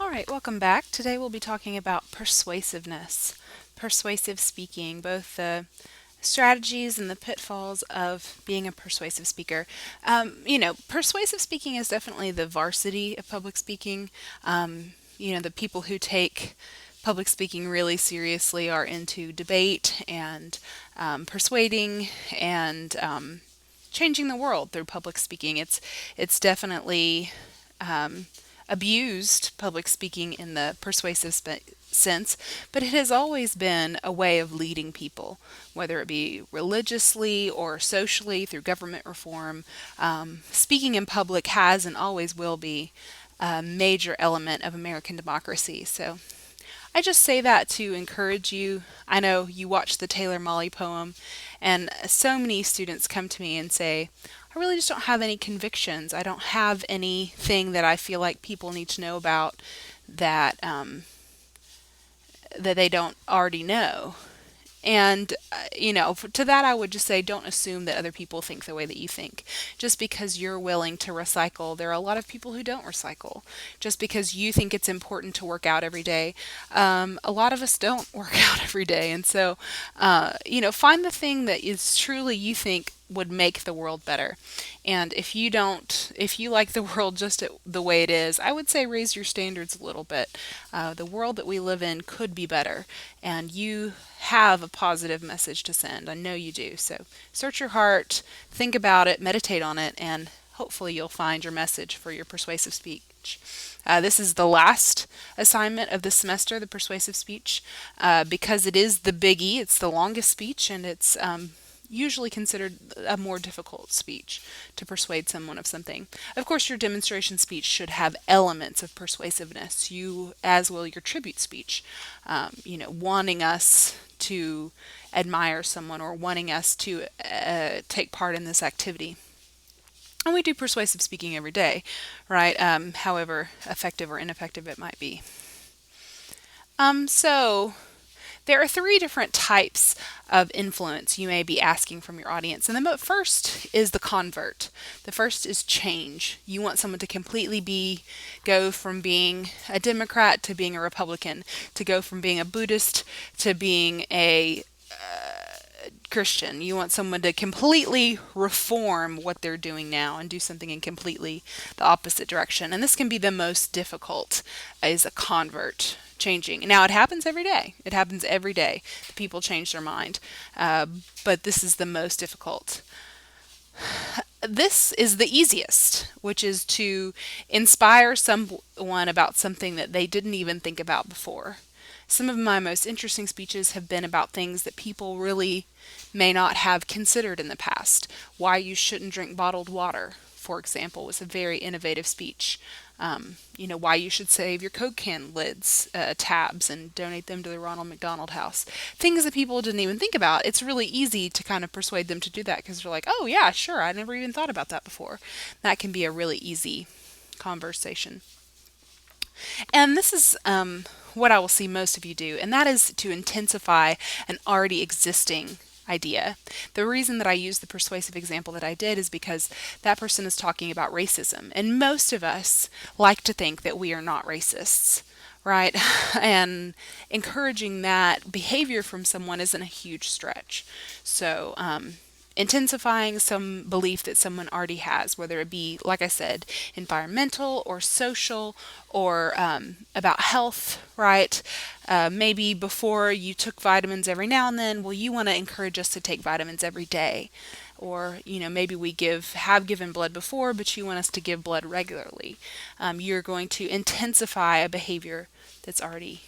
All right, welcome back. Today we'll be talking about persuasiveness, persuasive speaking, both the strategies and the pitfalls of being a persuasive speaker. Persuasive speaking is definitely the varsity of public speaking. The people who take public speaking really seriously are into debate and persuading and changing the world through public speaking. It's definitely abused public speaking in the persuasive sense, but it has always been a way of leading people, whether it be religiously or socially through government reform. Speaking in public has and always will be a major element of American democracy. So I just say that to encourage you. I know you watched the Taylor Molly poem, and so many students come to me and say, I really just don't have any convictions. I don't have anything that I feel like people need to know about that that they don't already know. And, to that I would just say don't assume that other people think the way that you think. Just because you're willing to recycle, there are a lot of people who don't recycle. Just because you think it's important to work out every day, a lot of us don't work out every day. And so, find the thing that is truly you think would make the world better. And if you like the world just the way it is, I would say raise your standards a little bit. The world that we live in could be better, and you have a positive message to send. I know you do. So search your heart, think about it, meditate on it, and hopefully you'll find your message for your persuasive speech. This is the last assignment of the semester, the persuasive speech, because it is the biggie. It's the longest speech, and it's usually considered a more difficult speech to persuade someone of something. Of course, your demonstration speech should have elements of persuasiveness, as will your tribute speech, wanting us to admire someone or wanting us to take part in this activity. And we do persuasive speaking every day, right? However effective or ineffective it might be. So there are three different types of influence you may be asking from your audience. And the first is the convert. The first is change. You want someone to completely go from being a Democrat to being a Republican, to go from being a Buddhist to being a Christian. You want someone to completely reform what they're doing now and do something in completely the opposite direction. And this can be the most difficult, is a convert changing. Now, it happens every day. It happens every day. People change their mind. But this is the most difficult. This is the easiest, which is to inspire someone about something that they didn't even think about before. Some of my most interesting speeches have been about things that people really may not have considered in the past. Why you shouldn't drink bottled water, for example, was a very innovative speech. Why you should save your Coke can lids, tabs, and donate them to the Ronald McDonald House. Things that people didn't even think about. It's really easy to kind of persuade them to do that because they're like, oh yeah, sure, I never even thought about that before. That can be a really easy conversation. And this is what I will see most of you do, and that is to intensify an already existing idea. The reason that I used the persuasive example that I did is because that person is talking about racism, and most of us like to think that we are not racists, right? And encouraging that behavior from someone isn't a huge stretch. So, intensifying some belief that someone already has, whether it be, like I said, environmental or social or about health, right? Maybe before you took vitamins every now and then, well, you want to encourage us to take vitamins every day. Or, maybe we have given blood before, but you want us to give blood regularly. You're going to intensify a behavior that's already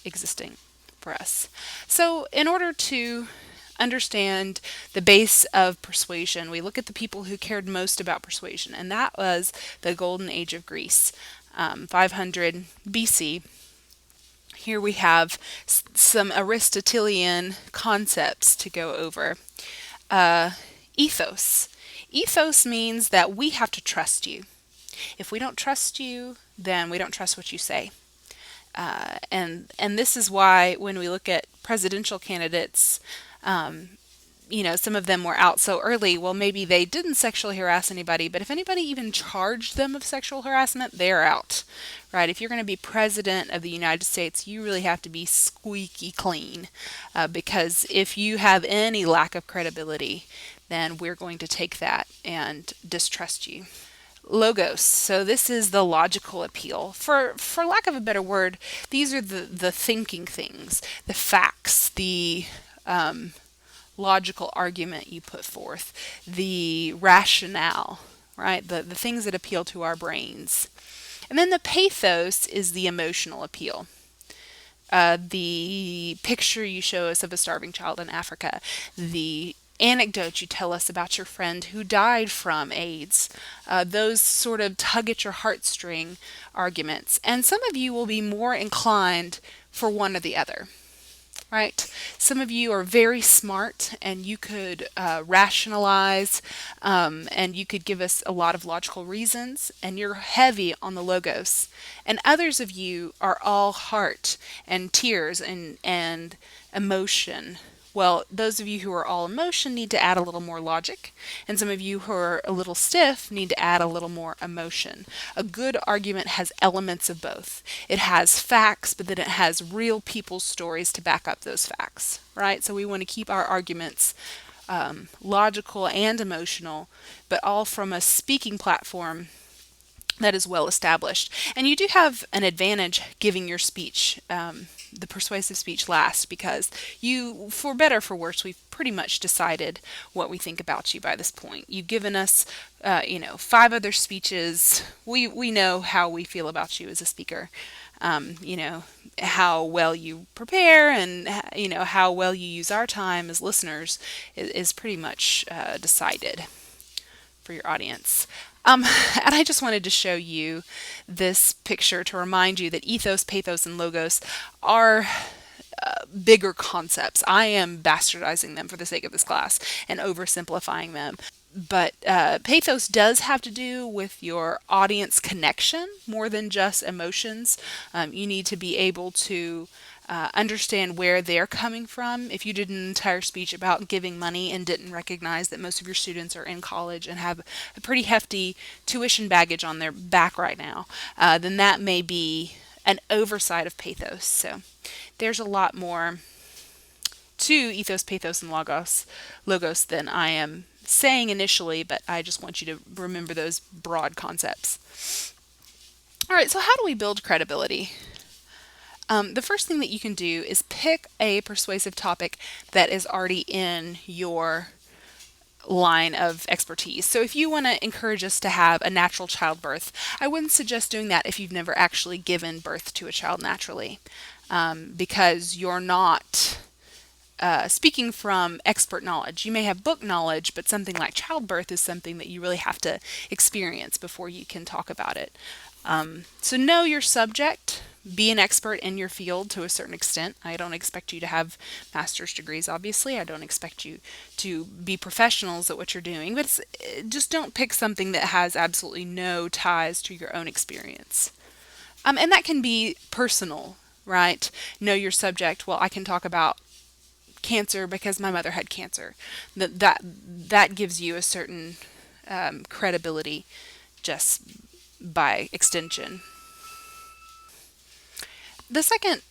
existing for us. So in order to understand the base of persuasion, we look at the people who cared most about persuasion, and that was the golden age of Greece, 500 BC. Here we have some Aristotelian concepts to go over. Ethos. Ethos means that we have to trust you. If we don't trust you, then we don't trust what you say. And this is why when we look at presidential candidates, some of them were out so early. Well, maybe they didn't sexually harass anybody, but if anybody even charged them of sexual harassment, they're out, right? If you're going to be president of the United States, you really have to be squeaky clean, because if you have any lack of credibility, then we're going to take that and distrust you. Logos. So this is the logical appeal. For lack of a better word, these are the thinking things, the facts, the logical argument you put forth, the rationale, right? The things that appeal to our brains. And then the pathos is the emotional appeal. The picture you show us of a starving child in Africa, the anecdote you tell us about your friend who died from AIDS, those sort of tug at your heartstring arguments. And some of you will be more inclined for one or the other, right? Some of you are very smart and you could rationalize, and you could give us a lot of logical reasons, and you're heavy on the logos. And others of you are all heart and tears and emotion. Well, those of you who are all emotion need to add a little more logic, and some of you who are a little stiff need to add a little more emotion. A good argument has elements of both. It has facts, but then it has real people's stories to back up those facts, right? So we want to keep our arguments logical and emotional, but all from a speaking platform that is well established. And you do have an advantage giving your speech, the persuasive speech last, because you, for better or for worse, we've pretty much decided what we think about you by this point. You've given us, 5 other speeches. We know how we feel about you as a speaker. How well you prepare and, how well you use our time as listeners is pretty much decided for your audience. And I just wanted to show you this picture to remind you that ethos, pathos, and logos are bigger concepts. I am bastardizing them for the sake of this class and oversimplifying them. But pathos does have to do with your audience connection more than just emotions. You need to be able to understand where they're coming from. If you did an entire speech about giving money and didn't recognize that most of your students are in college and have a pretty hefty tuition baggage on their back right now, then that may be an oversight of pathos. So there's a lot more to ethos, pathos, and logos than I am saying initially, but I just want you to remember those broad concepts. All right, so how do we build credibility? The first thing that you can do is pick a persuasive topic that is already in your line of expertise. So if you want to encourage us to have a natural childbirth, I wouldn't suggest doing that if you've never actually given birth to a child naturally, because you're not speaking from expert knowledge. You may have book knowledge, but something like childbirth is something that you really have to experience before you can talk about it. So know your subject. Be an expert in your field to a certain extent. I don't expect you to have master's degrees, obviously. I don't expect you to be professionals at what you're doing, but just don't pick something that has absolutely no ties to your own experience. And that can be personal, right? Know your subject. Well, I can talk about cancer because my mother had cancer. That gives you a certain credibility just by extension. The second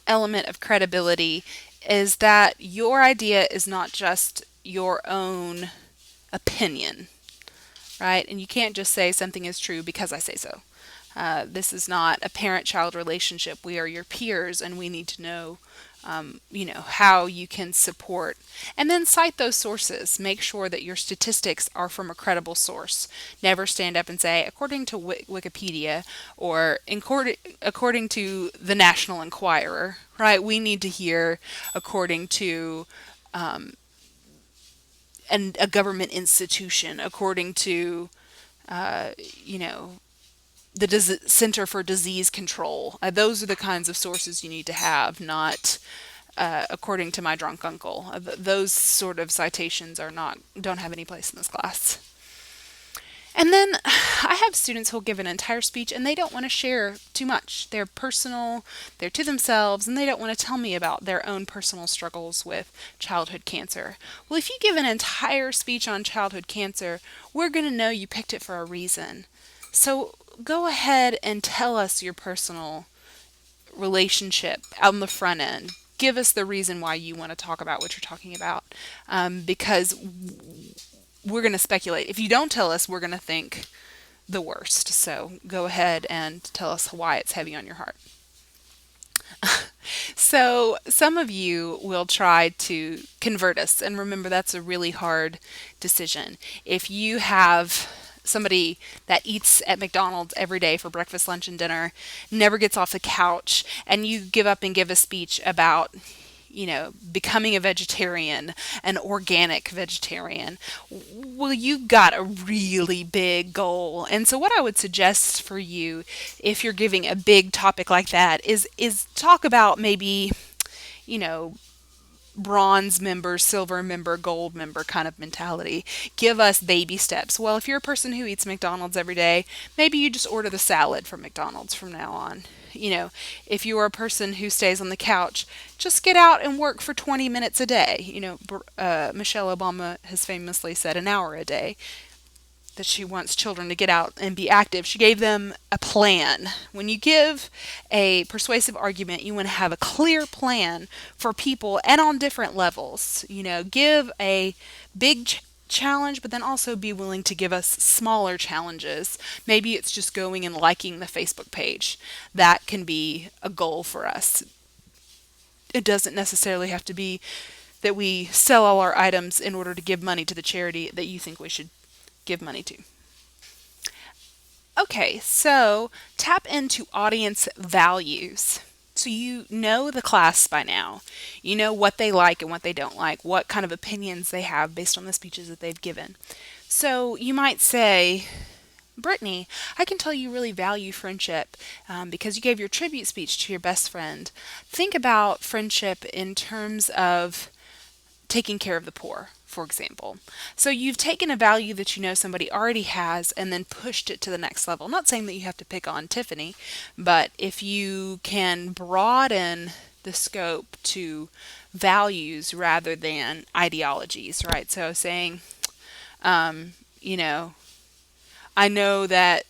element of credibility is that your idea is not just your own opinion, right? And you can't just say something is true because I say so. This is not a parent-child relationship. We are your peers, and we need to know how you can support. And then cite those sources. Make sure that your statistics are from a credible source. Never stand up and say, according to Wikipedia, or according to the National Enquirer, right? We need to hear according to a government institution, according to, the Center for Disease Control. Those are the kinds of sources you need to have, not according to my drunk uncle. Those sort of citations don't have any place in this class. And then I have students who'll give an entire speech and they don't want to share too much. They're personal, they're to themselves, and they don't want to tell me about their own personal struggles with childhood cancer. Well, if you give an entire speech on childhood cancer, we're going to know you picked it for a reason. So go ahead and tell us your personal relationship on the front end. Give us the reason why you want to talk about what you're talking about, because we're going to speculate. If you don't tell us, we're going to think the worst. So go ahead and tell us why it's heavy on your heart. So some of you will try to convert us. And remember, that's a really hard decision. If you have somebody that eats at McDonald's every day for breakfast, lunch, and dinner, never gets off the couch, and you give up and give a speech about becoming a vegetarian, an organic vegetarian, well, you've got a really big goal. And so what I would suggest for you, if you're giving a big topic like that, is talk about maybe, you know, bronze member, silver member, gold member kind of mentality. Give us baby steps. Well, if you're a person who eats McDonald's every day, maybe you just order the salad from McDonald's from now on. If you are a person who stays on the couch, just get out and work for 20 minutes a day. Michelle Obama has famously said an hour a day, that she wants children to get out and be active. She gave them a plan. When you give a persuasive argument, you want to have a clear plan for people and on different levels. Give a big challenge, but then also be willing to give us smaller challenges. Maybe it's just going and liking the Facebook page. That can be a goal for us. It doesn't necessarily have to be that we sell all our items in order to give money to the charity that you think we should give money to. Okay, so tap into audience values. So you know the class by now. You know what they like and what they don't like, what kind of opinions they have based on the speeches that they've given. So you might say, Brittany, I can tell you really value friendship because you gave your tribute speech to your best friend. Think about friendship in terms of taking care of the poor, for example. So you've taken a value that you know somebody already has and then pushed it to the next level. I'm not saying that you have to pick on Tiffany, but if you can broaden the scope to values rather than ideologies, right? So saying, you know, I know that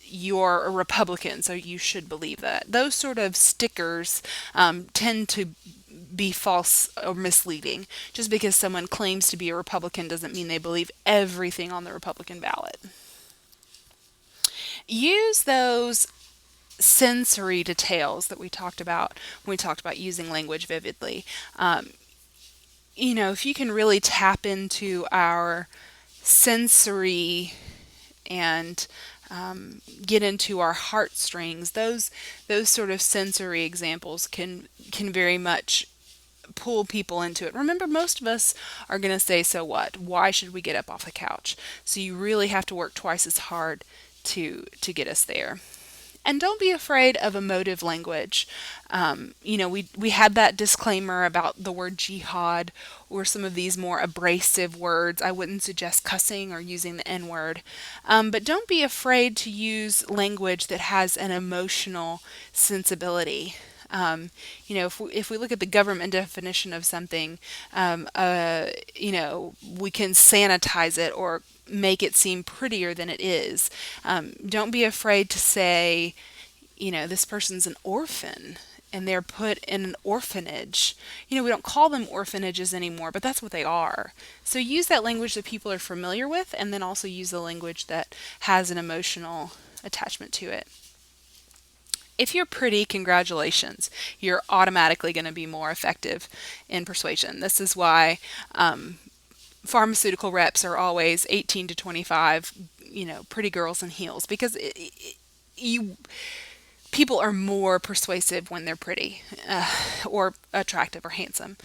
you're a Republican, so you should believe that. Those sort of stickers tend to be false or misleading. Just because someone claims to be a Republican doesn't mean they believe everything on the Republican ballot. Use those sensory details that we talked about when we talked about using language vividly. If you can really tap into our sensory and get into our heartstrings, those sort of sensory examples can very much pull people into it. Remember, most of us are going to say, so what? Why should we get up off the couch? So you really have to work twice as hard to get us there. And don't be afraid of emotive language. We had that disclaimer about the word jihad or some of these more abrasive words. I wouldn't suggest cussing or using the N word. But don't be afraid to use language that has an emotional sensibility. If we look at the government definition of something, we can sanitize it or make it seem prettier than it is. Don't be afraid to say, this person's an orphan and they're put in an orphanage. We don't call them orphanages anymore, but that's what they are. So use that language that people are familiar with, and then also use the language that has an emotional attachment to it. If you're pretty, congratulations. You're automatically going to be more effective in persuasion. This is why pharmaceutical reps are always 18 to 25, pretty girls in heels, because people are more persuasive when they're pretty or attractive or handsome.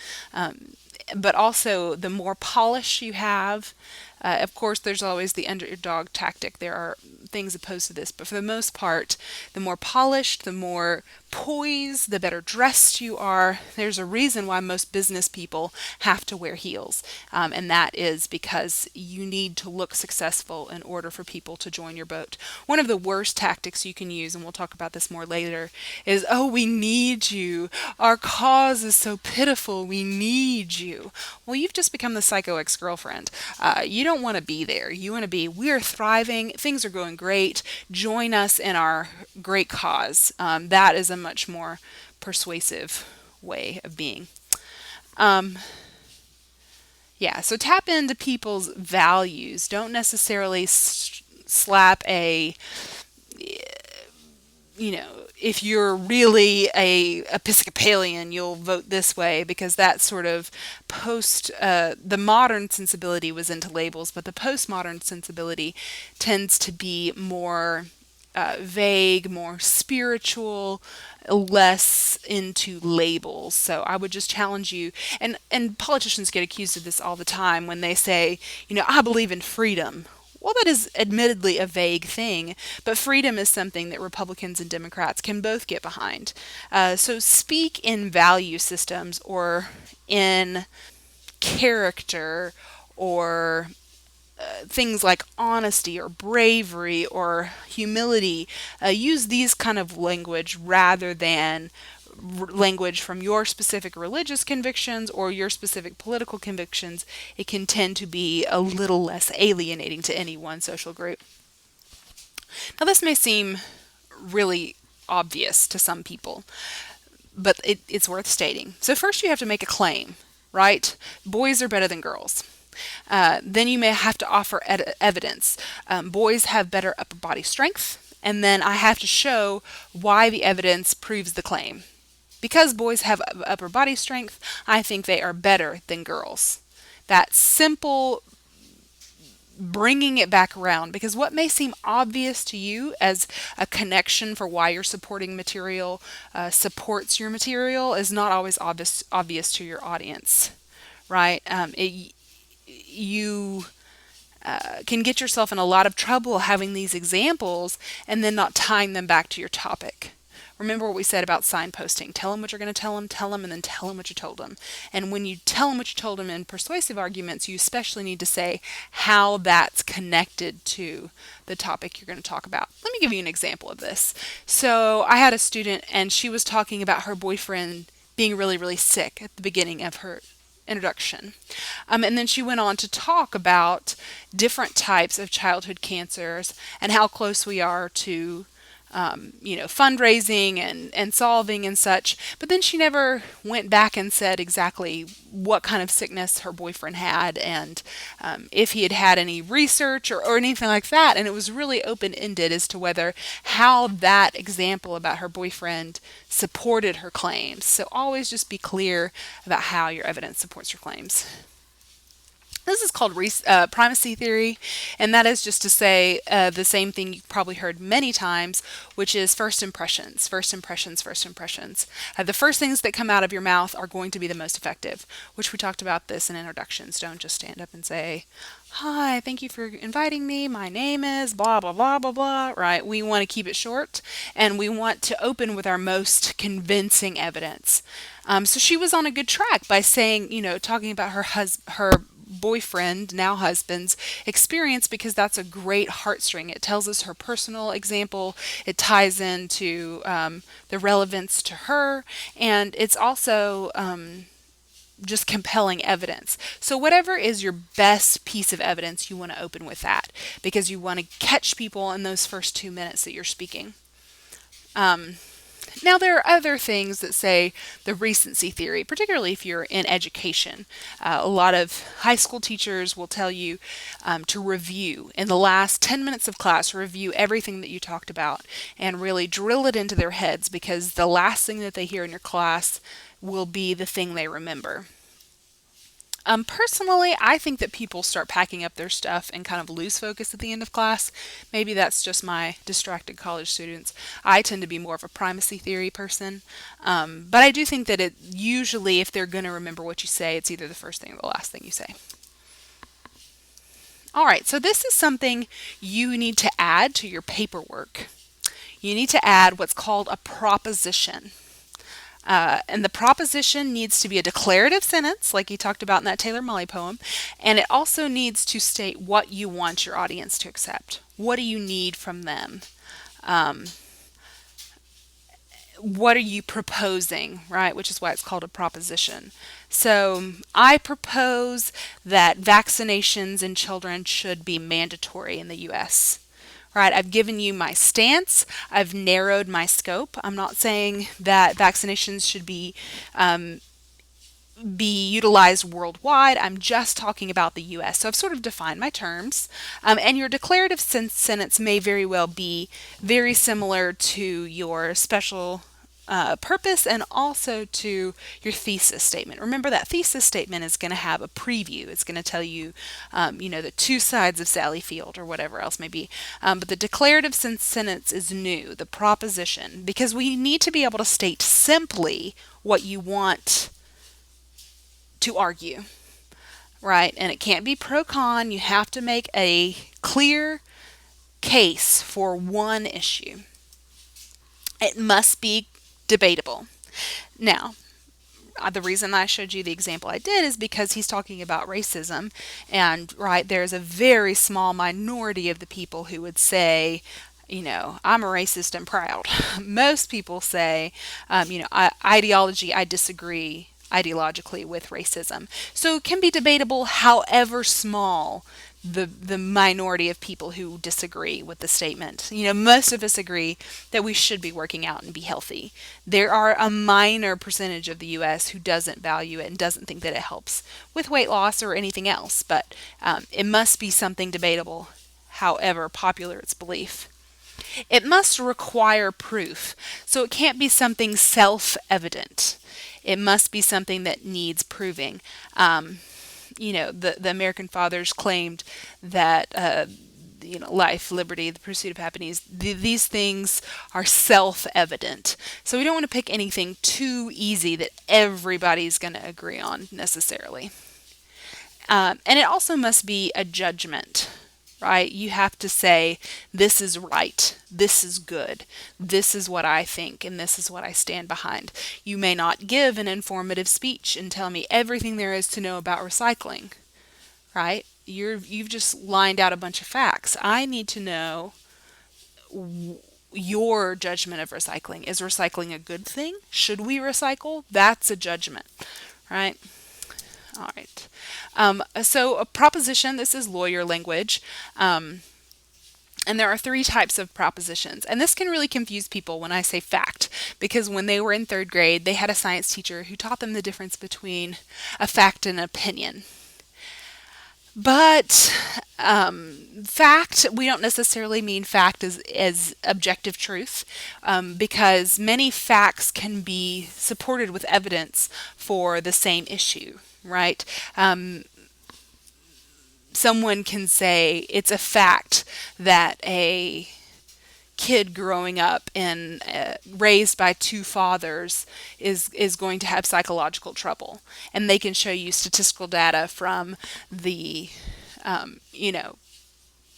But also, the more polish you have, Of course, there's always the underdog tactic. There are things opposed to this, but for the most part, the more polished, the more poised, the better dressed you are. There's a reason why most business people have to wear heels, and that is because you need to look successful in order for people to join your boat. One of the worst tactics you can use, and we'll talk about this more later, is, oh, we need you. Our cause is so pitiful. We need you. Well, you've just become the psycho ex-girlfriend. You don't want to be there. You want to be, we're thriving. Things are going great. Join us in our great cause. That is a much more persuasive way of being. Yeah, so tap into people's values. Don't necessarily slap a, if you're really a Episcopalian, you'll vote this way, because that sort of the modern sensibility was into labels, but the postmodern sensibility tends to be more vague, more spiritual, less into labels. So I would just challenge you, and politicians get accused of this all the time when they say, I believe in freedom. Well, that is admittedly a vague thing, but freedom is something that Republicans and Democrats can both get behind. So speak in value systems, or in character, or things like honesty or bravery or humility. Use these kind of language rather than language from your specific religious convictions or your specific political convictions. It can tend to be a little less alienating to any one social group. Now, this may seem really obvious to some people, but it's worth stating. So first you have to make a claim, right? Boys are better than girls. Then you may have to offer evidence. Boys have better upper body strength, and then I have to show why the evidence proves the claim. Because boys have upper body strength, I think they are better than girls. That simple bringing it back around, because what may seem obvious to you as a connection for why you're supporting material supports your material is not always obvious to your audience, right? You can get yourself in a lot of trouble having these examples and then not tying them back to your topic. Remember what we said about signposting. Tell them what you're going to tell them, and then tell them what you told them. And when you tell them what you told them in persuasive arguments, you especially need to say how that's connected to the topic you're going to talk about. Let me give you an example of this. So I had a student, and she was talking about her boyfriend being really, really sick at the beginning of her introduction. And then she went on to talk about different types of childhood cancers and how close we are to fundraising and solving and such. But then she never went back and said exactly what kind of sickness her boyfriend had, and if he had had any research or anything like that. And it was really open-ended as to whether how that example about her boyfriend supported her claims. So always just be clear about how your evidence supports your claims. This is called primacy theory, and that is just to say the same thing you've probably heard many times, which is first impressions, first impressions, first impressions. The first things that come out of your mouth are going to be the most effective, which we talked about this in introductions. Don't just stand up and say, "Hi, thank you for inviting me. My name is blah, blah, blah, blah, blah," right? We want to keep it short, and we want to open with our most convincing evidence. So she was on a good track by saying, talking about her boyfriend, now husband's experience, because that's a great heartstring. It tells us her personal example. It ties into the relevance to her, and it's also just compelling evidence. So whatever is your best piece of evidence, you want to open with that, because you want to catch people in those first 2 minutes that you're speaking. Now, there are other things that say the recency theory, particularly if you're in education. A lot of high school teachers will tell you to review. In the last 10 minutes of class, review everything that you talked about and really drill it into their heads, because the last thing that they hear in your class will be the thing they remember. Personally, I think that people start packing up their stuff and kind of lose focus at the end of class. Maybe that's just my distracted college students. I tend to be more of a primacy theory person. But I do think that it usually, if they're going to remember what you say, it's either the first thing or the last thing you say. All right, so this is something you need to add to your paperwork. You need to add what's called a proposition. And the proposition needs to be a declarative sentence, like you talked about in that Taylor Molly poem, and it also needs to state what you want your audience to accept. What do you need from them? Um, what are you proposing, right? Which is why it's called a proposition. So I propose that vaccinations in children should be mandatory in the US. Right, I've given you my stance. I've narrowed my scope. I'm not saying that vaccinations should be utilized worldwide. I'm just talking about the US. So I've sort of defined my terms. And your declarative sentence may very well be very similar to your special purpose and also to your thesis statement. Remember that thesis statement is going to have a preview. It's going to tell you, the two sides of Sally Field or whatever else may be. But the declarative sentence is new, the proposition, because we need to be able to state simply what you want to argue, right? And it can't be pro-con. You have to make a clear case for one issue. It must be debatable. Now, the reason I showed you the example I did is because he's talking about racism, and right, there's a very small minority of the people who would say, I'm a racist and proud. Most people say, ideology, I disagree ideologically with racism. So it can be debatable, however small the minority of people who disagree with the statement. Most of us agree that we should be working out and be healthy. There are a minor percentage of the US who doesn't value it and doesn't think that it helps with weight loss or anything else, but it must be something debatable, however popular its belief. It must require proof, so it can't be something self-evident. It must be something that needs proving. The American fathers claimed that life, liberty, the pursuit of happiness, these things are self-evident. So we don't want to pick anything too easy that everybody's going to agree on necessarily. And it also must be a judgment, right? You have to say, this is right, this is good, this is what I think, and this is what I stand behind. You may not give an informative speech and tell me everything there is to know about recycling, right? You've just lined out a bunch of facts. I need to know your judgment of recycling. Is recycling a good thing? Should we recycle? That's a judgment, right? All right. So a proposition, this is lawyer language. And there are three types of propositions. And this can really confuse people when I say fact, because when they were in third grade, they had a science teacher who taught them the difference between a fact and an opinion. But fact, we don't necessarily mean fact as objective truth, because many facts can be supported with evidence for the same issue, right? Someone can say it's a fact that a kid growing up and raised by two fathers is going to have psychological trouble, and they can show you statistical data from the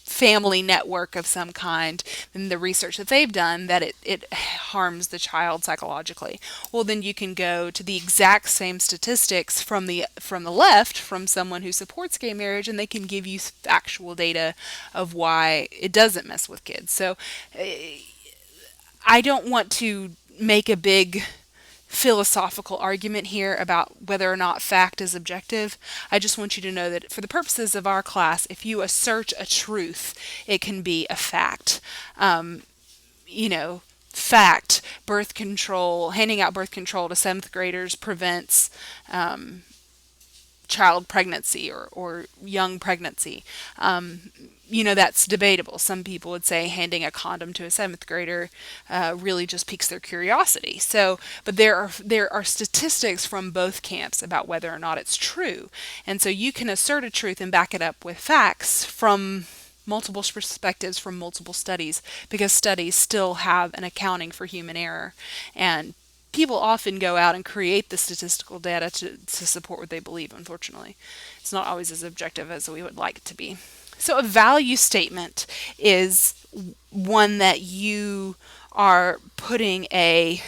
family network of some kind and the research that they've done that it harms the child psychologically. Well, then you can go to the exact same statistics from the left, from someone who supports gay marriage, and they can give you factual data of why it doesn't mess with kids. So I don't want to make a big philosophical argument here about whether or not fact is objective. I just want you to know that for the purposes of our class, if you assert a truth, it can be a fact. Fact, birth control, handing out birth control to 7th graders prevents child pregnancy or young pregnancy. That's debatable. Some people would say handing a condom to a 7th grader really just piques their curiosity. So, but there are statistics from both camps about whether or not it's true. And so you can assert a truth and back it up with facts from multiple perspectives, from multiple studies, because studies still have an accounting for human error. And people often go out and create the statistical data to support what they believe, unfortunately. It's not always as objective as we would like it to be. So a value statement is one that you are putting a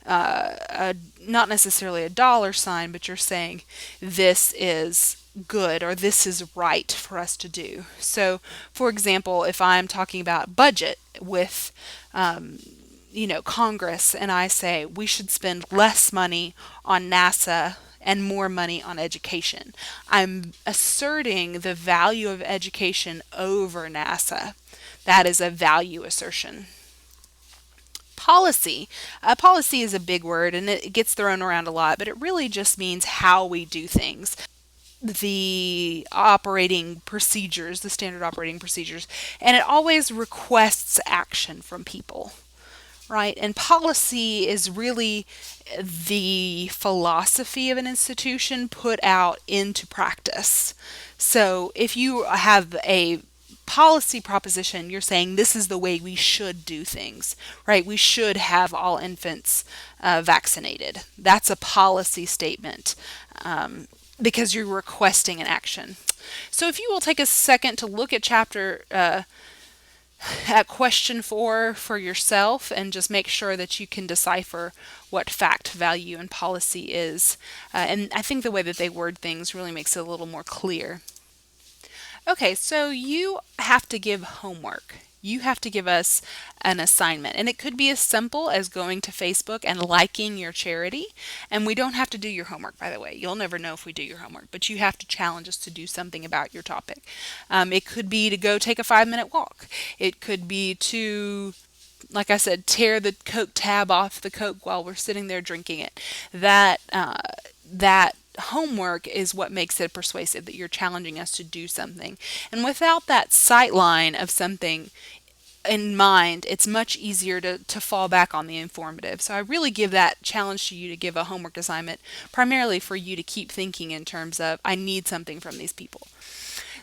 not necessarily a dollar sign, but you're saying this is good or this is right for us to do. So, for example, if I'm talking about budget with Congress, and I say we should spend less money on NASA and more money on education, I'm asserting the value of education over NASA. That is a value assertion. Policy. Policy is a big word and it gets thrown around a lot, but it really just means how we do things. The operating procedures, the standard operating procedures, and it always requests action from people, right? And policy is really the philosophy of an institution put out into practice. So if you have a policy proposition, you're saying this is the way we should do things, right? We should have all infants vaccinated. That's a policy statement because you're requesting an action. So if you will take a second to look at at question 4 for yourself and just make sure that you can decipher what fact, value, and policy is. And I think the way that they word things really makes it a little more clear. Okay, so you have to give homework. You have to give us an assignment. And it could be as simple as going to Facebook and liking your charity. And we don't have to do your homework, by the way. You'll never know if we do your homework, but you have to challenge us to do something about your topic. It could be to go take a 5-minute walk. It could be to, like I said, tear the Coke tab off the Coke while we're sitting there drinking it. That homework is what makes it persuasive, that you're challenging us to do something. And without that sight line of something in mind, it's much easier to fall back on the informative. So I really give that challenge to you to give a homework assignment primarily for you to keep thinking in terms of, I need something from these people.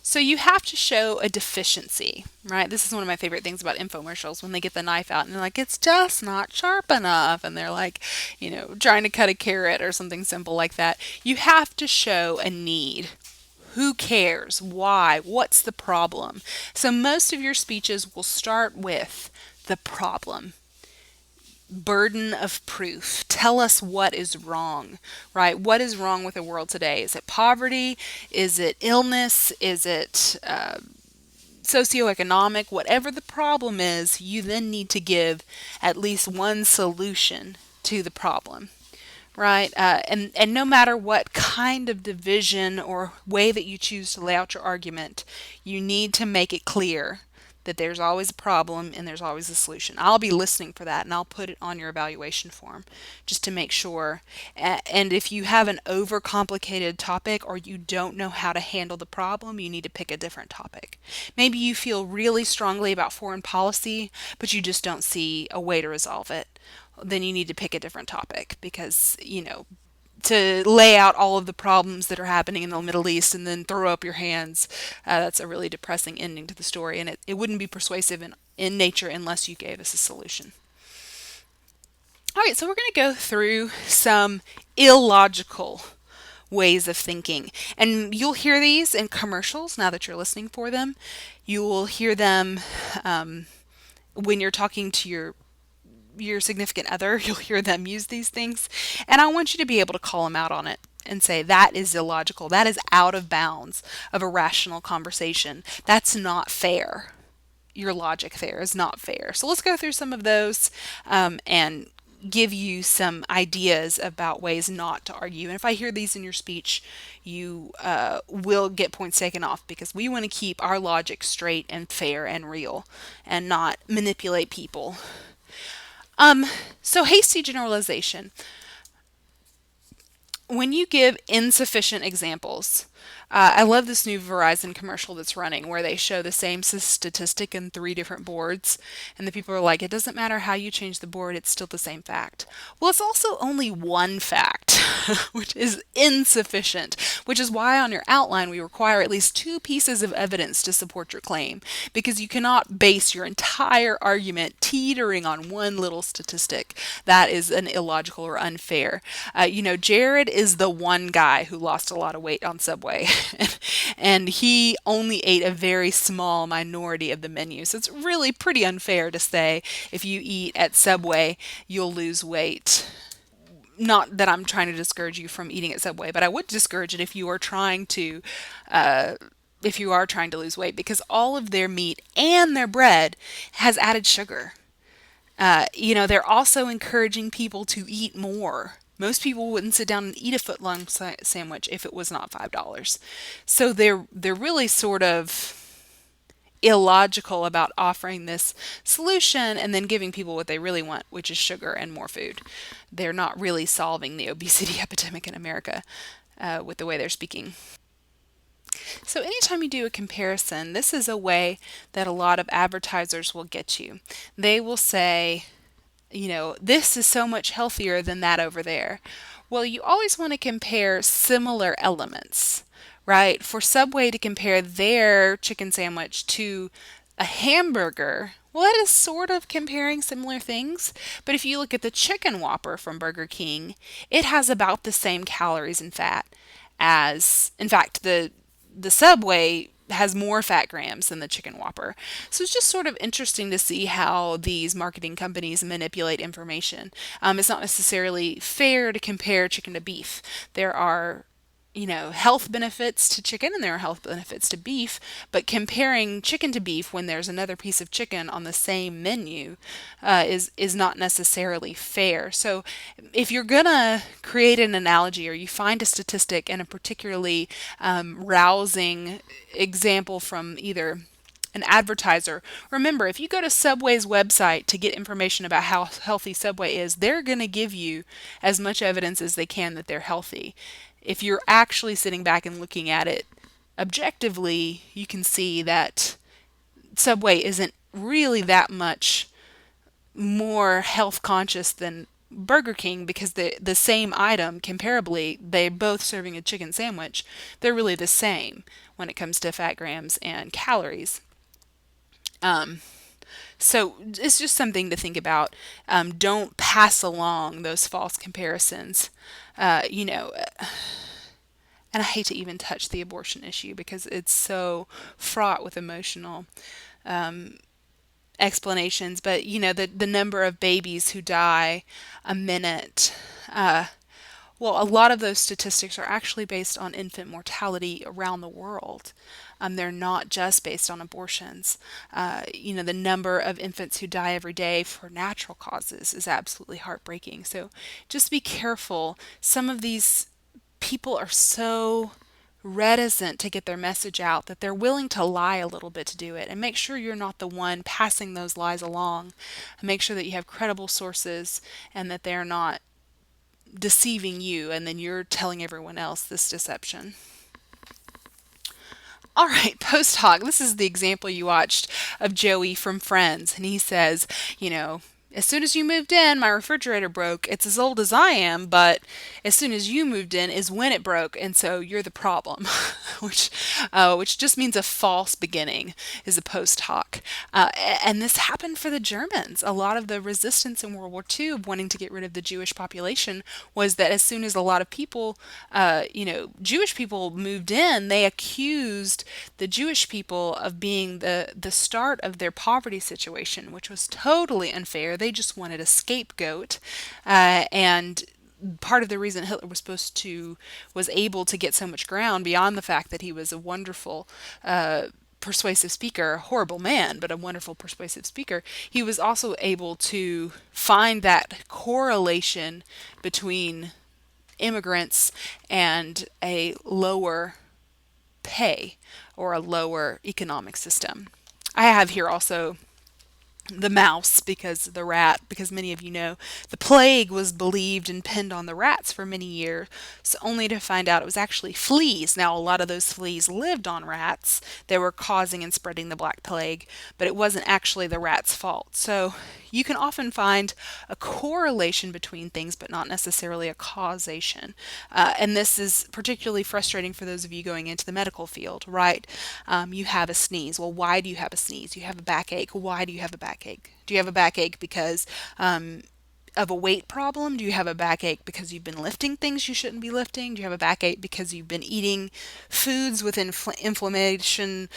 So you have to show a deficiency, right? This is one of my favorite things about infomercials, when they get the knife out and they're like, it's just not sharp enough. And they're like, trying to cut a carrot or something simple like that. You have to show a need. Who cares? Why? What's the problem? So most of your speeches will start with the problem. Burden of proof. Tell us what is wrong, right? What is wrong with the world today? Is it poverty? Is it illness? Is it socioeconomic? Whatever the problem is, you then need to give at least one solution to the problem, right? And no matter what kind of division or way that you choose to lay out your argument, you need to make it clear that there's always a problem and there's always a solution. I'll be listening for that and I'll put it on your evaluation form just to make sure. And if you have an overcomplicated topic or you don't know how to handle the problem, you need to pick a different topic. Maybe you feel really strongly about foreign policy, but you just don't see a way to resolve it. Then you need to pick a different topic because, to lay out all of the problems that are happening in the Middle East and then throw up your hands, that's a really depressing ending to the story, and it wouldn't be persuasive in nature unless you gave us a solution. All right, so we're going to go through some illogical ways of thinking, and you'll hear these in commercials now that you're listening for them. You will hear them when you're talking to your significant other. You'll hear them use these things, and I want you to be able to call them out on it and say that is illogical, that is out of bounds of a rational conversation, that's not fair, your logic there is not fair. So let's go through some of those and give you some ideas about ways not to argue. And if I hear these in your speech, you will get points taken off, because we want to keep our logic straight and fair and real and not manipulate people. So hasty generalization. When you give insufficient examples, I love this new Verizon commercial that's running where they show the same statistic in 3 different boards, and the people are like, it doesn't matter how you change the board, it's still the same fact. Well, it's also only one fact, which is insufficient, which is why on your outline we require at least 2 pieces of evidence to support your claim, because you cannot base your entire argument teetering on one little statistic. That is an illogical or unfair. Jared is the one guy who lost a lot of weight on Subway. Subway, and he only ate a very small minority of the menu. So it's really pretty unfair to say if you eat at Subway, you'll lose weight. Not that I'm trying to discourage you from eating at Subway, but I would discourage it uh, if you are trying to lose weight, because all of their meat and their bread has added sugar. They're also encouraging people to eat more. Most people wouldn't sit down and eat a foot-long sandwich if it was not $5. So they're really sort of illogical about offering this solution and then giving people what they really want, which is sugar and more food. They're not really solving the obesity epidemic in America with the way they're speaking. So anytime you do a comparison, this is a way that a lot of advertisers will get you. They will say, this is so much healthier than that over there. Well, you always want to compare similar elements, right? For Subway to compare their chicken sandwich to a hamburger, well, that is sort of comparing similar things. But if you look at the chicken Whopper from Burger King, it has about the same calories and fat as, in fact, the Subway has more fat grams than the chicken Whopper. So it's just sort of interesting to see how these marketing companies manipulate information. It's not necessarily fair to compare chicken to beef. There are health benefits to chicken and there are health benefits to beef, but comparing chicken to beef when there's another piece of chicken on the same menu is not necessarily fair. So if you're gonna create an analogy or you find a statistic and a particularly rousing example from either an advertiser. Remember, if you go to Subway's website to get information about how healthy Subway is, they're going to give you as much evidence as they can that they're healthy. If you're actually sitting back and looking at it objectively, you can see that Subway isn't really that much more health conscious than Burger King, because the same item, comparably, they're both serving a chicken sandwich. They're really the same when it comes to fat grams and calories. So it's just something to think about. Don't pass along those false comparisons. You know, and I hate to even touch the abortion issue because it's so fraught with emotional explanations. But the number of babies who die a minute. Well, a lot of those statistics are actually based on infant mortality around the world. They're not just based on abortions. The number of infants who die every day for natural causes is absolutely heartbreaking. So just be careful. Some of these people are so reticent to get their message out that they're willing to lie a little bit to do it. And make sure you're not the one passing those lies along. And make sure that you have credible sources and that they're not deceiving you and then you're telling everyone else this deception. All right, PostHog. This is the example you watched of Joey from Friends. And he says, as soon as you moved in, my refrigerator broke. It's as old as I am, but as soon as you moved in is when it broke, and so you're the problem, which just means a false beginning is a post hoc. And this happened for the Germans. A lot of the resistance in World War II of wanting to get rid of the Jewish population was that as soon as a lot of people, Jewish people moved in, they accused the Jewish people of being the start of their poverty situation, which was totally unfair. They just wanted a scapegoat, and part of the reason Hitler was able to get so much ground beyond the fact that he was a wonderful persuasive speaker, a horrible man, but a wonderful persuasive speaker, he was also able to find that correlation between immigrants and a lower pay or a lower economic system. I have here also the mouse because many of you know the plague was believed and pinned on the rats for many years, only to find out it was actually fleas. Now, a lot of those fleas lived on rats. They were causing and spreading the Black Plague, but it wasn't actually the rat's fault. So you can often find a correlation between things, but not necessarily a causation. And this is particularly frustrating for those of you going into the medical field, right? You have a sneeze. Well, why do you have a sneeze? You have a backache. Why do you have a backache? Do you have a backache because of a weight problem? Do you have a backache because you've been lifting things you shouldn't be lifting? Do you have a backache because you've been eating foods with inflammation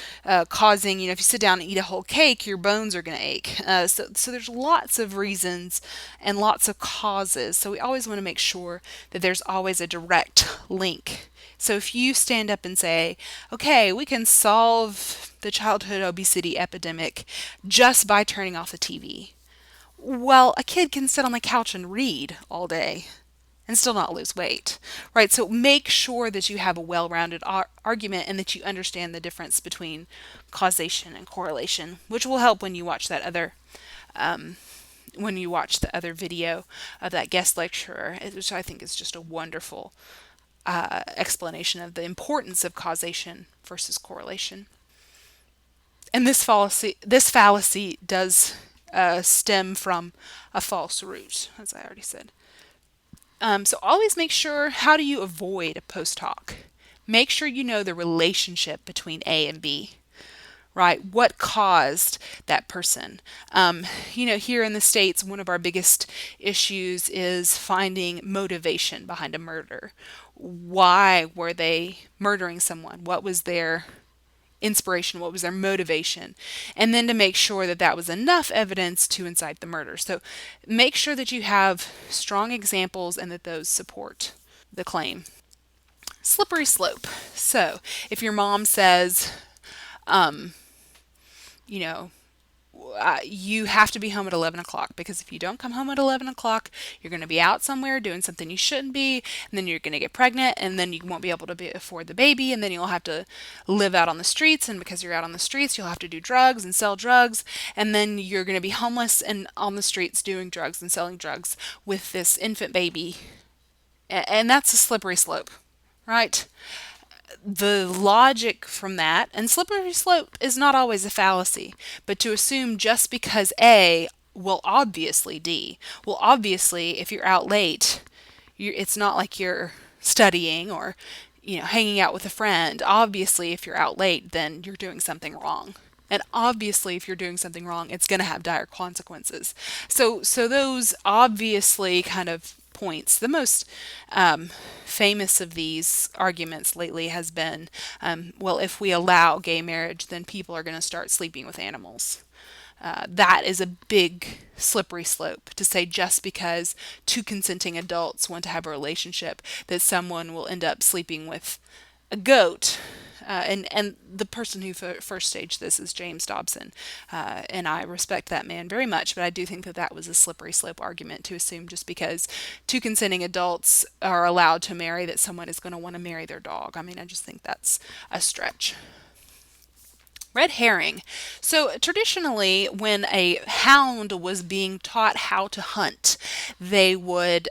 causing, if you sit down and eat a whole cake, your bones are going to ache. So there's lots of reasons and lots of causes. So we always want to make sure that there's always a direct link. So if you stand up and say, okay, we can solve the childhood obesity epidemic just by turning off the TV. Well, a kid can sit on the couch and read all day and still not lose weight, right? So make sure that you have a well-rounded argument and that you understand the difference between causation and correlation, which will help when you watch that other video of that guest lecturer, which I think is just a wonderful explanation of the importance of causation versus correlation. And this fallacy does stem from a false root, as I already said. So always make sure, how do you avoid a PostHog? Make sure you know the relationship between A and B, right? What caused that person? Here in the States, one of our biggest issues is finding motivation behind a murder. Why were they murdering someone? What was their inspiration? What was their motivation? And then to make sure that that was enough evidence to incite the murder. So make sure that you have strong examples and that those support the claim. Slippery slope. So if your mom says, you have to be home at 11 o'clock, because if you don't come home at 11 o'clock, you're going to be out somewhere doing something you shouldn't be, and then you're going to get pregnant, and then you won't be able to afford the baby, and then you'll have to live out on the streets, and because you're out on the streets, you'll have to do drugs and sell drugs, and then you're going to be homeless and on the streets doing drugs and selling drugs with this infant baby. And that's a slippery slope, right? The logic from that, and slippery slope is not always a fallacy, but to assume just because A, well, obviously D. Well, obviously, if you're out late, it's not like you're studying or, hanging out with a friend. Obviously, if you're out late, then you're doing something wrong. And obviously, if you're doing something wrong, it's going to have dire consequences. So those obviously kind of points. The most famous of these arguments lately has been, well, if we allow gay marriage, then people are going to start sleeping with animals. That is a big slippery slope to say just because two consenting adults want to have a relationship that someone will end up sleeping with a goat. And the person who first staged this is James Dobson, and I respect that man very much, but I do think that that was a slippery slope argument to assume just because two consenting adults are allowed to marry that someone is going to want to marry their dog. I mean, I just think that's a stretch. Red herring. So traditionally, when a hound was being taught how to hunt, they would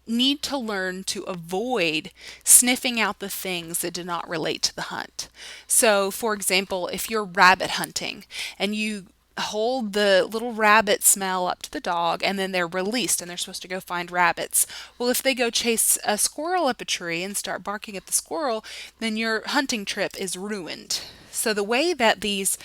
need to learn to avoid sniffing out the things that do not relate to the hunt. So, for example, if you're rabbit hunting and you hold the little rabbit smell up to the dog and then they're released and they're supposed to go find rabbits. Well, if they go chase a squirrel up a tree and start barking at the squirrel, then your hunting trip is ruined. So the way that these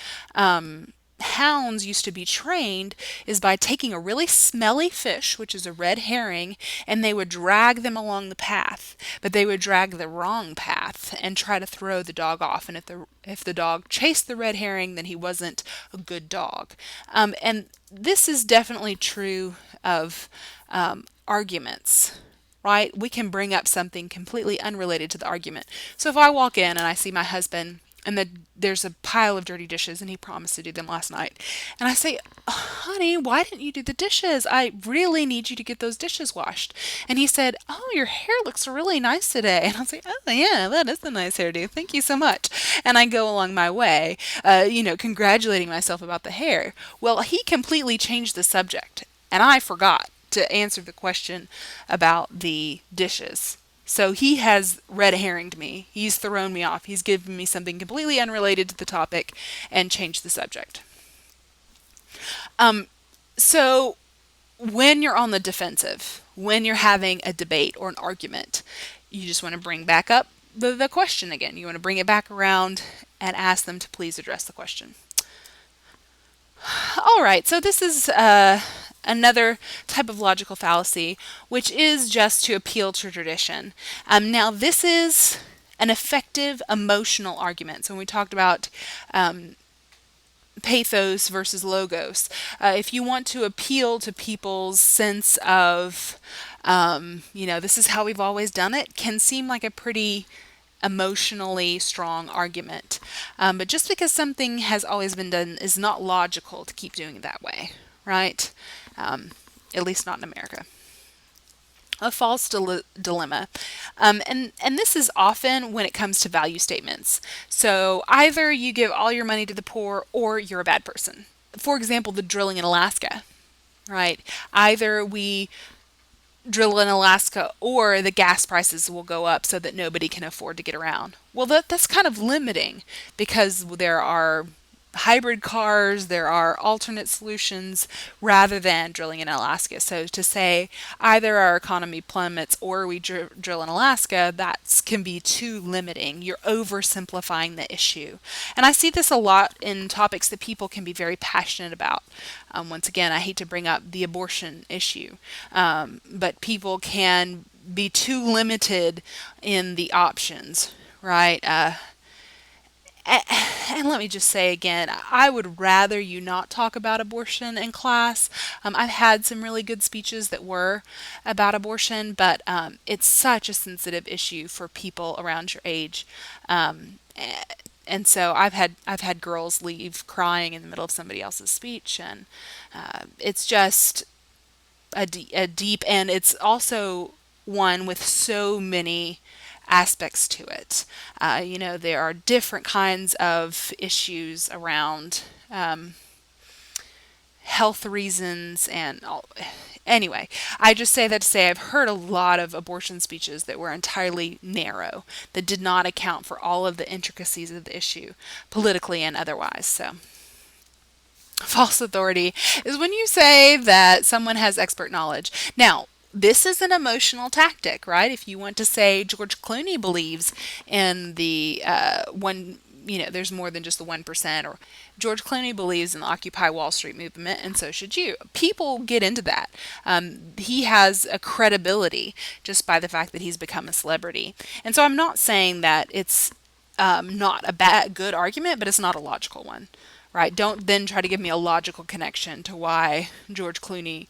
hounds used to be trained is by taking a really smelly fish, which is a red herring, and they would drag them along the path, but they would drag the wrong path and try to throw the dog off. And if the dog chased the red herring, then he wasn't a good dog. And this is definitely true of arguments. Right? We can bring up something completely unrelated to the argument. So if I walk in and I see my husband and there's a pile of dirty dishes and he promised to do them last night, and I say, honey, why didn't you do the dishes? I really need you to get those dishes washed. And he said, oh, your hair looks really nice today. And I'll say, oh yeah, that is a nice hairdo. Thank you so much. And I go along my way, congratulating myself about the hair. Well, he completely changed the subject and I forgot to answer the question about the dishes. So he has red herringed me. He's thrown me off. He's given me something completely unrelated to the topic and changed the subject. So when you're on the defensive, when you're having a debate or an argument, you just want to bring back up the question again. You want to bring it back around and ask them to please address the question. All right, so this is another type of logical fallacy, which is just to appeal to tradition. Now, this is an effective emotional argument. So when we talked about pathos versus logos, if you want to appeal to people's sense of, this is how we've always done it, can seem like a pretty emotionally strong argument. But just because something has always been done is not logical to keep doing it that way, right? At least not in America. A false dilemma. And this is often when it comes to value statements. So either you give all your money to the poor or you're a bad person. For example, the drilling in Alaska, right? Either we drill in Alaska or the gas prices will go up so that nobody can afford to get around. Well, that's kind of limiting because there are hybrid cars, there are alternate solutions rather than drilling in Alaska. So to say either our economy plummets or we drill in Alaska, that can be too limiting. You're oversimplifying the issue. And I see this a lot in topics that people can be very passionate about. Once again, I hate to bring up the abortion issue, but people can be too limited in the options, right? And let me just say again, I would rather you not talk about abortion in class. I've had some really good speeches that were about abortion, but it's such a sensitive issue for people around your age. And so I've had girls leave crying in the middle of somebody else's speech, and it's just a deep, and it's also one with so many aspects to it. There are different kinds of issues around health reasons and all. Anyway, I just say that to say I've heard a lot of abortion speeches that were entirely narrow, that did not account for all of the intricacies of the issue, politically and otherwise. So, false authority is when you say that someone has expert knowledge. Now, this is an emotional tactic, right? If you want to say George Clooney believes in the there's more than just the 1%, or George Clooney believes in the Occupy Wall Street movement, and so should you. People get into that. He has a credibility just by the fact that he's become a celebrity. And so I'm not saying that it's not a good argument, but it's not a logical one. Right? Don't then try to give me a logical connection to why George Clooney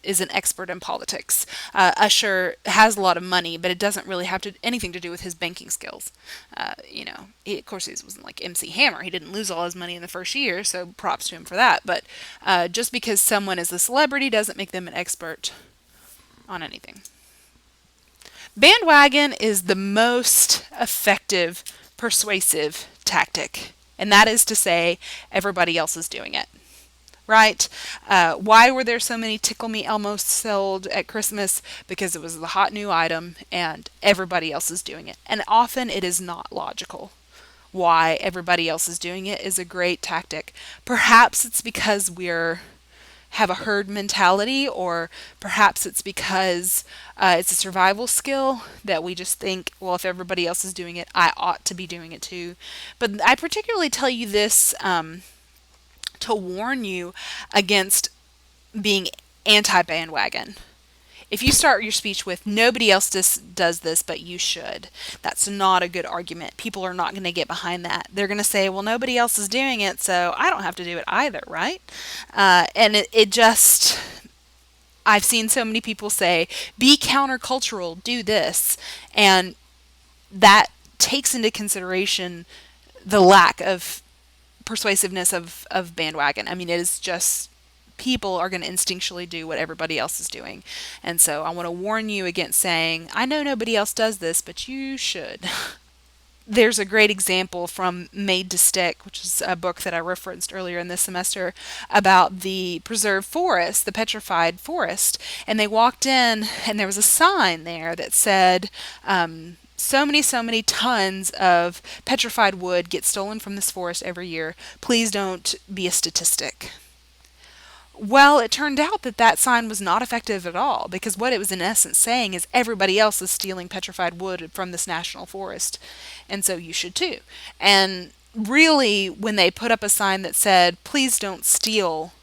is an expert in politics. Usher has a lot of money, but it doesn't really have anything to do with his banking skills. Of course, he wasn't like MC Hammer. He didn't lose all his money in the first year, so props to him for that. But just because someone is a celebrity doesn't make them an expert on anything. Bandwagon is the most effective persuasive tactic. And that is to say, everybody else is doing it, right? Why were there so many Tickle Me Elmos sold at Christmas? Because it was the hot new item and everybody else is doing it. And often it is not logical. Why everybody else is doing it is a great tactic. Perhaps it's because have a herd mentality, or perhaps it's because it's a survival skill that we just think, well, if everybody else is doing it, I ought to be doing it too. But I particularly tell you this to warn you against being anti-bandwagon. If you start your speech with, nobody else does this, but you should, that's not a good argument. People are not going to get behind that. They're going to say, well, nobody else is doing it, so I don't have to do it either, right? And I've seen so many people say, be countercultural, do this. And that takes into consideration the lack of persuasiveness of bandwagon. I mean, it is just, people are going to instinctually do what everybody else is doing. And so I want to warn you against saying, I know nobody else does this, but you should. There's a great example from Made to Stick, which is a book that I referenced earlier in this semester, about the preserved forest, the petrified forest. And they walked in and there was a sign there that said, so many tons of petrified wood get stolen from this forest every year. Please don't be a statistic. Well, it turned out that sign was not effective at all, because what it was in essence saying is everybody else is stealing petrified wood from this national forest, and so you should too. And really, when they put up a sign that said, please don't steal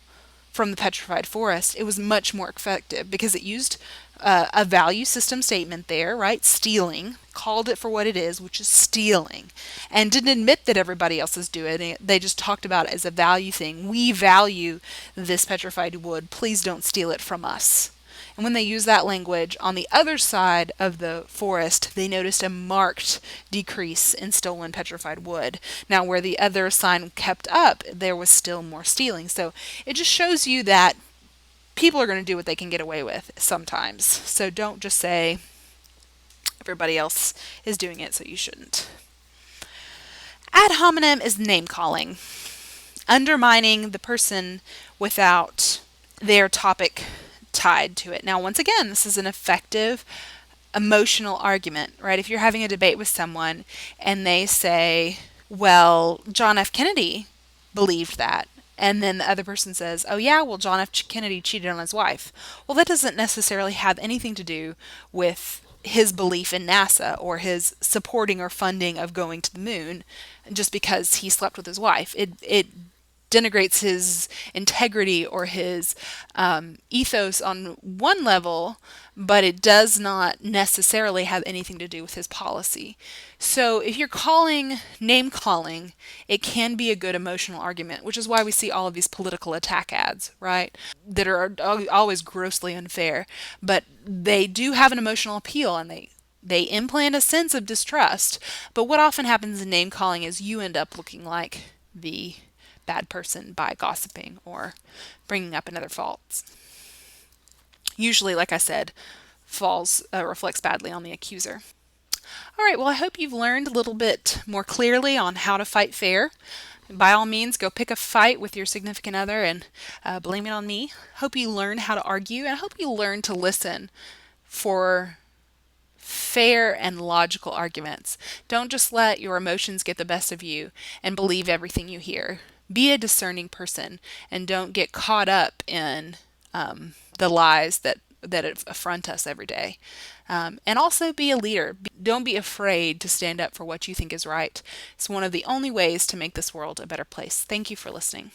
from the petrified forest, it was much more effective because it used a value system statement there, right? Stealing, called it for what it is, which is stealing, and didn't admit that everybody else is doing it. They just talked about it as a value thing. We value this petrified wood. Please don't steal it from us. And when they used that language on the other side of the forest, they noticed a marked decrease in stolen petrified wood. Now, where the other sign kept up, there was still more stealing. So it just shows you that people are going to do what they can get away with sometimes. So don't just say everybody else is doing it, so you shouldn't. Ad hominem is name calling, undermining the person without their topic tied to it. Now, once again, this is an effective emotional argument, right? If you're having a debate with someone and they say, well, John F. Kennedy believed that. And then the other person says, oh, yeah, well, John F. Kennedy cheated on his wife. Well, that doesn't necessarily have anything to do with his belief in NASA or his supporting or funding of going to the moon just because he slept with his wife. It denigrates his integrity or his ethos on one level, but it does not necessarily have anything to do with his policy. So if you're name calling, it can be a good emotional argument, which is why we see all of these political attack ads, right? That are always grossly unfair, but they do have an emotional appeal, and they implant a sense of distrust. But what often happens in name calling is you end up looking like the bad person by gossiping or bringing up another fault. Usually, like I said, reflects badly on the accuser. All right, well, I hope you've learned a little bit more clearly on how to fight fair. By all means, go pick a fight with your significant other and blame it on me. Hope you learn how to argue, and I hope you learn to listen for fair and logical arguments. Don't just let your emotions get the best of you and believe everything you hear. Be a discerning person and don't get caught up in the lies that affront us every day. And also be a leader. Don't be afraid to stand up for what you think is right. It's one of the only ways to make this world a better place. Thank you for listening.